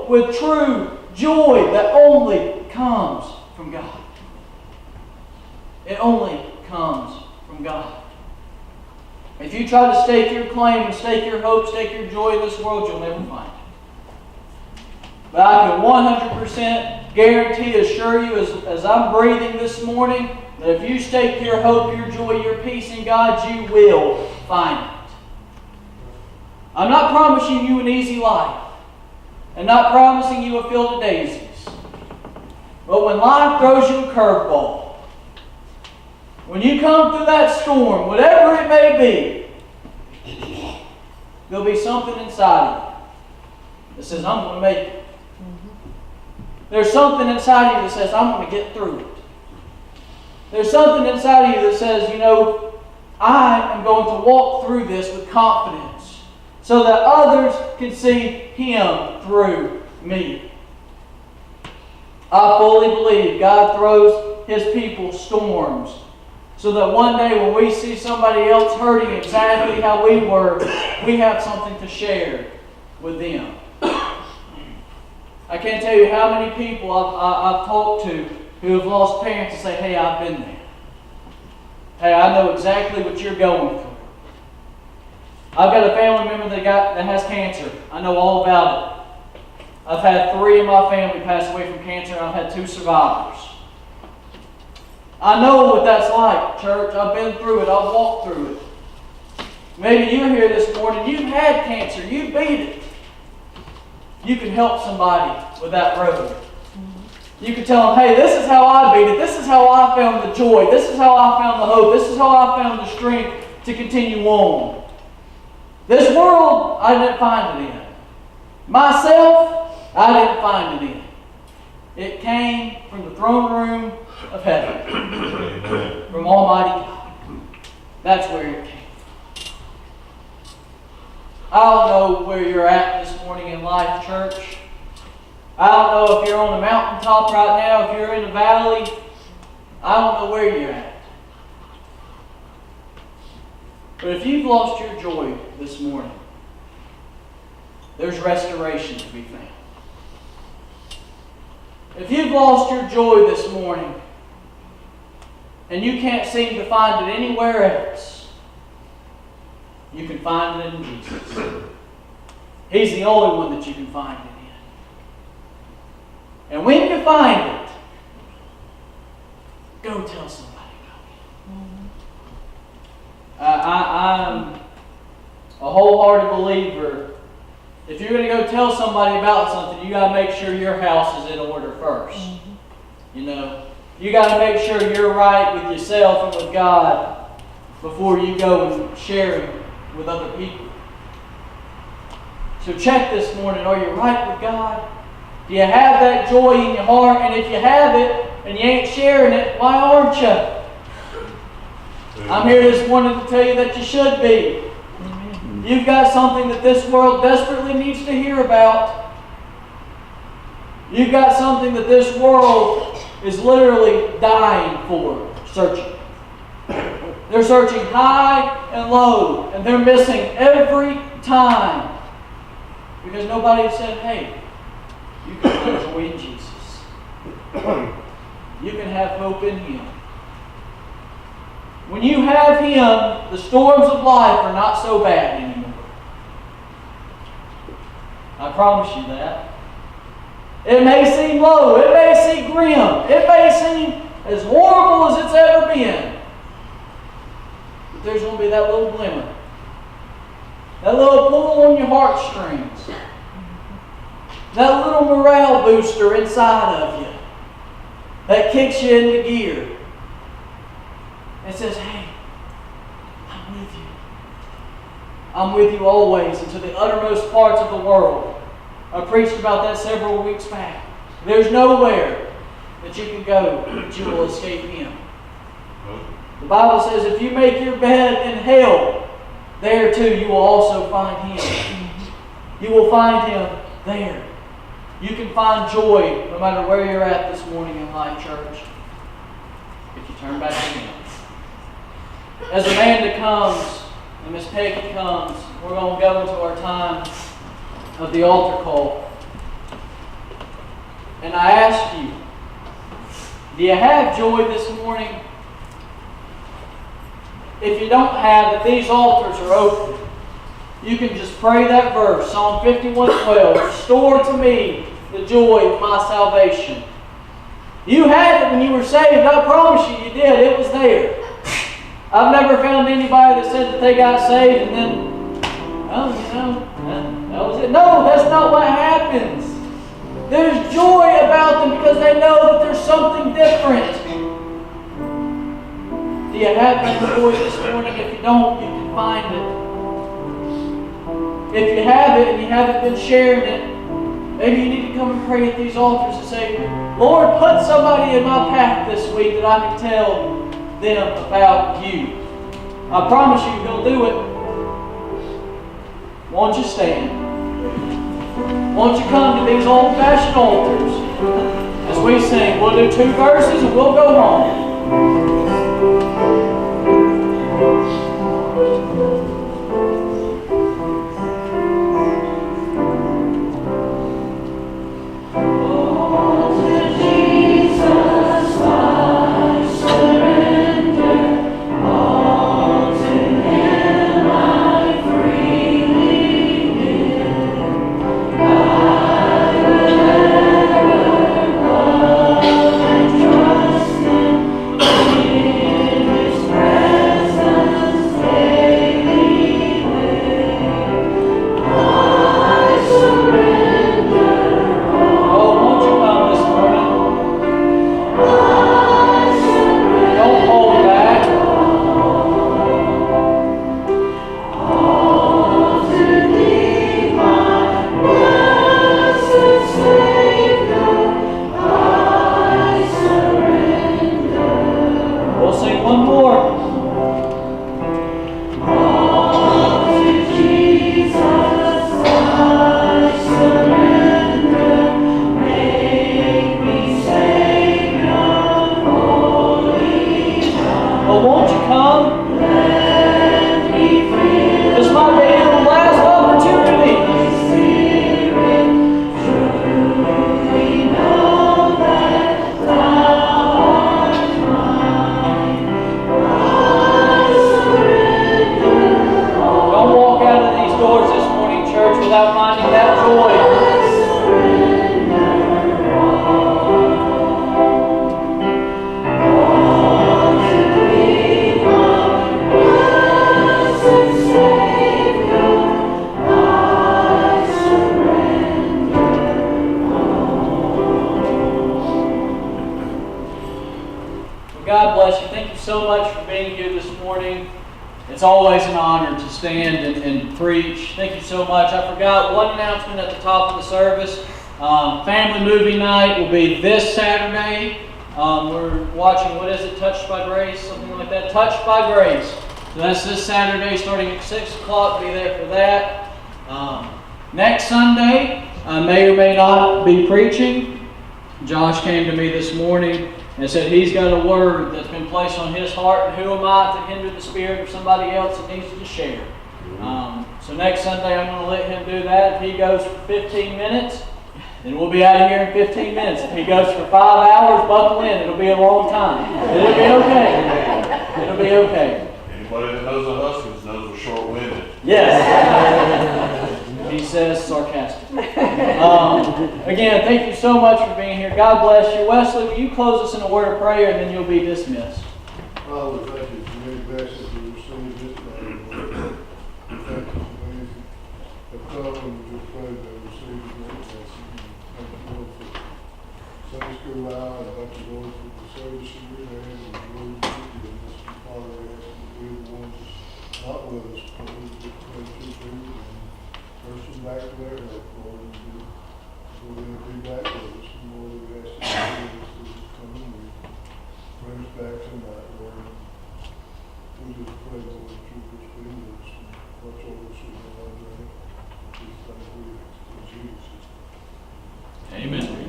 filled with true joy that only comes from God. It only comes from God. If you try to stake your claim and stake your hope, stake your joy in this world, you'll never find it. But I can 100% guarantee, assure you, as I'm breathing this morning, that if you stake your hope, your joy, your peace in God, you will find it. I'm not promising you an easy life. And not promising you a field of daisies. But when life throws you a curveball, when you come through that storm, whatever it may be, there'll be something inside of you that says, I'm going to make it. There's something inside of you that says, I'm going to get through it. There's something inside of you that says, I am going to walk through this with confidence so that others can see Him through me. I fully believe God throws His people storms so that one day when we see somebody else hurting exactly how we were, we have something to share with them. I can't tell you how many people I've talked to who have lost parents and say, hey, I've been there. Hey, I know exactly what you're going through. I've got a family member that has cancer. I know all about it. I've had 3 in my family pass away from cancer, and I've had 2 survivors. I know what that's like, church. I've been through it. I've walked through it. Maybe you're here this morning. You've had cancer. You beat it. You can help somebody with that road. You can tell them, hey, this is how I beat it. This is how I found the joy. This is how I found the hope. This is how I found the strength to continue on. This world, I didn't find it in. Myself, I didn't find it in. It came from the throne room of heaven. From Almighty God. That's where it came from. I don't know where you're at this morning in life, church. I don't know if you're on a mountaintop right now, if you're in a valley. I don't know where you're at. But if you've lost your joy this morning, there's restoration to be found. If you've lost your joy this morning and you can't seem to find it anywhere else, you can find it in Jesus. He's the only one that you can find it in. And when you find it, go tell somebody about it. I'm a wholehearted believer. If you're going to go tell somebody about something, you got to make sure your house is in order first. You got to make sure you're right with yourself and with God before you go and share it with other people. So check this morning, are you right with God? Do you have that joy in your heart? And if you have it and you ain't sharing it, why aren't you? I'm here this morning to tell you that you should be. You've got something that this world desperately needs to hear about. You've got something that this world is literally dying for, searching. They're searching high and low, and they're missing every time. Because nobody has said, hey, you can have joy in Jesus. You can have hope in Him. When you have Him, the storms of life are not so bad anymore. I promise you that. It may seem low. It may seem grim. It may seem as horrible as it's ever been. But there's going to be that little glimmer. That little pull on your heartstrings. That little morale booster inside of you that kicks you into gear. And says, hey, I'm with you. I'm with you always and to the uttermost parts of the world. I preached about that several weeks back. There's nowhere that you can go that you will escape Him. The Bible says if you make your bed in hell, there too you will also find Him. You will find Him there. You can find joy no matter where you're at this morning in life, church, if you turn back to Him. As Amanda comes and Miss Peggy comes, we're going to go into our time of the altar call. ask you, do you have joy this morning? If you don't have it, these altars are open. You can just pray that verse, Psalm 51:12. Restore to me the joy of my salvation. You had it when you were saved. I promise you, you did. It was there. I've never found anybody that said that they got saved and then, that was it. No, that's not what happens. There's joy about them because they know that there's something different. Do you have that joy this morning? If you don't, you can find it. If you have it and you haven't been sharing it, maybe you need to come and pray at these altars and say, Lord, put somebody in my path this week that I can tell them about you. I promise you, He'll do it. Won't you stand? Won't you come to these old-fashioned altars as we sing? We'll do 2 verses and we'll go home. God bless you. Thank you so much for being here this morning. It's always an honor to stand and preach. Thank you so much. I forgot one announcement at the top of the service. Family movie night will be this Saturday. We're watching, what is it, Touched by Grace? Something like that. Touched by Grace. So that's this Saturday starting at 6 o'clock. Be there for that. Next Sunday, I may or may not be preaching. Josh came to me this morning and said he's got a word that's been placed on his heart, and who am I to hinder the spirit of somebody else that needs to share? So next Sunday I'm going to let him do that. If he goes for 15 minutes, then we'll be out of here in 15 minutes. If he goes for 5 hours, buckle in. It'll be a long time. It'll be okay. It'll be okay. Anybody that knows the Huskins knows we're short-winded. Yes. He says sarcastic. Again, thank you so much for being here. God bless you. Wesley, will you close us in a word of prayer and then you'll be dismissed. Father, thank you for many blessings we received this day. Lord. Thank you for many that come and we just pray that we receive the great blessing. Thank you, Lord, for Sunday school hour. And thank you, Lord, for the service you were there. And the Lord, you and this Father, we ask you to be the ones that's not with us, but we just pray to you and person back to their help, Lord. And we're going to be back with us. And Lord, we ask you to be with us this coming week. Bring us back tonight, Lord. We just pray, Lord, that you just be with us and watch over us in our journey. We thank you in Jesus' name. Amen.